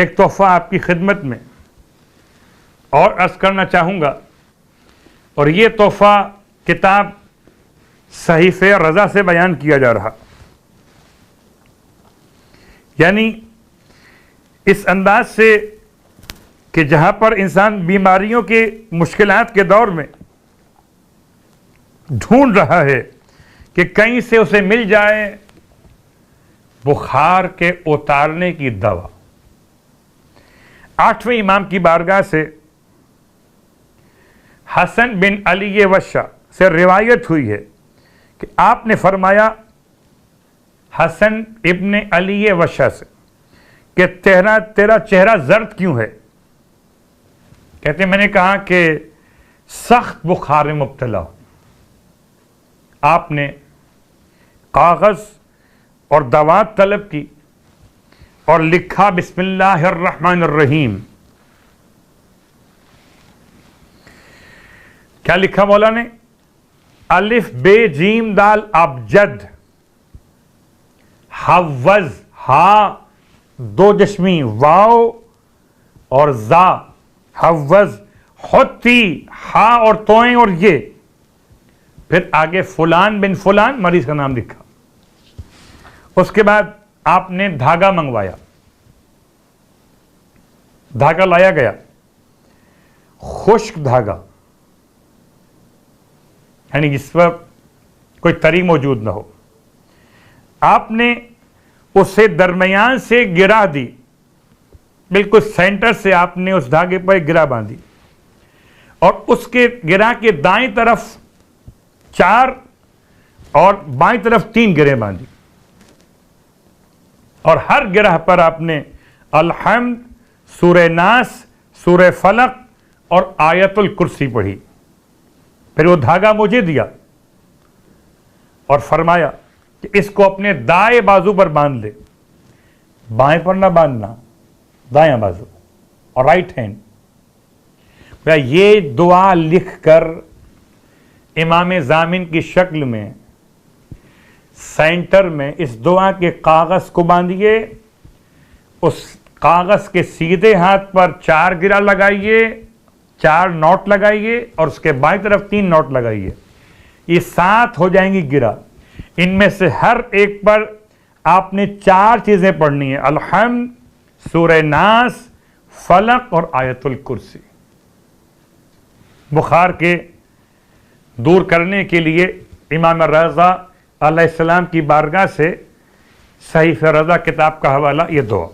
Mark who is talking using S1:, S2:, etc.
S1: ایک تحفہ آپ کی خدمت میں اور عرض کرنا چاہوں گا، اور یہ تحفہ کتاب صحیفہ رضا سے بیان کیا جا رہا، یعنی اس انداز سے کہ جہاں پر انسان بیماریوں کے مشکلات کے دور میں ڈھونڈ رہا ہے کہ کہیں سے اسے مل جائے بخار کے اتارنے کی دوا، 8ویں امام کی بارگاہ سے حسن بن علی وشا سے روایت ہوئی ہے کہ آپ نے فرمایا حسن ابن علی وشا سے کہ تیرا چہرہ زرد کیوں ہے؟ کہتے میں نے کہا کہ سخت بخار میں مبتلا ہوں۔ آپ نے کاغذ اور دوات طلب کی اور لکھا بسم اللہ الرحمن الرحیم۔ کیا لکھا مولا نے؟ الف بے جیم دال ابجد حوز ہا دو جشمی واو اور زا حوز حتی ہا اور توئیں اور یہ، پھر آگے فلان بن فلان مریض کا نام لکھا۔ اس کے بعد آپ نے دھاگا منگوایا، دھاگا لایا گیا، خشک دھاگا، یعنی جس پر کوئی تری موجود نہ ہو۔ آپ نے اسے درمیان سے گرہ دی، بالکل سینٹر سے آپ نے اس دھاگے پر ایک گرہ باندھی، اور اس کے گرہ کے دائیں طرف 4 اور بائیں طرف 3 گرہیں باندھی، اور ہر گرہ پر آپ نے الحمد، سورہ ناس، سورہ فلق اور آیت الکرسی پڑھی۔ پھر وہ دھاگا مجھے دیا اور فرمایا کہ اس کو اپنے دائیں بازو پر باندھ لے، بائیں پر نہ باندھنا، دائیں بازو اور رائٹ ہینڈ۔ یہ دعا لکھ کر امام ضامن کی شکل میں سینٹر میں اس دعا کے کاغذ کو باندھیے، اس کاغذ کے سیدھے ہاتھ پر 4 گرہ لگائیے، 4 نوٹ لگائیے، اور اس کے بائیں طرف 3 نوٹ لگائیے۔ یہ 7 ہو جائیں گی گرہ۔ ان میں سے ہر ایک پر آپ نے 4 چیزیں پڑھنی ہیں، الحمد، سورہ ناس، فلق اور آیت الکرسی۔ بخار کے دور کرنے کے لیے امام رضا علیہ السلام کی بارگاہ سے صحیفہ رضا کتاب کا حوالہ، یہ دعا۔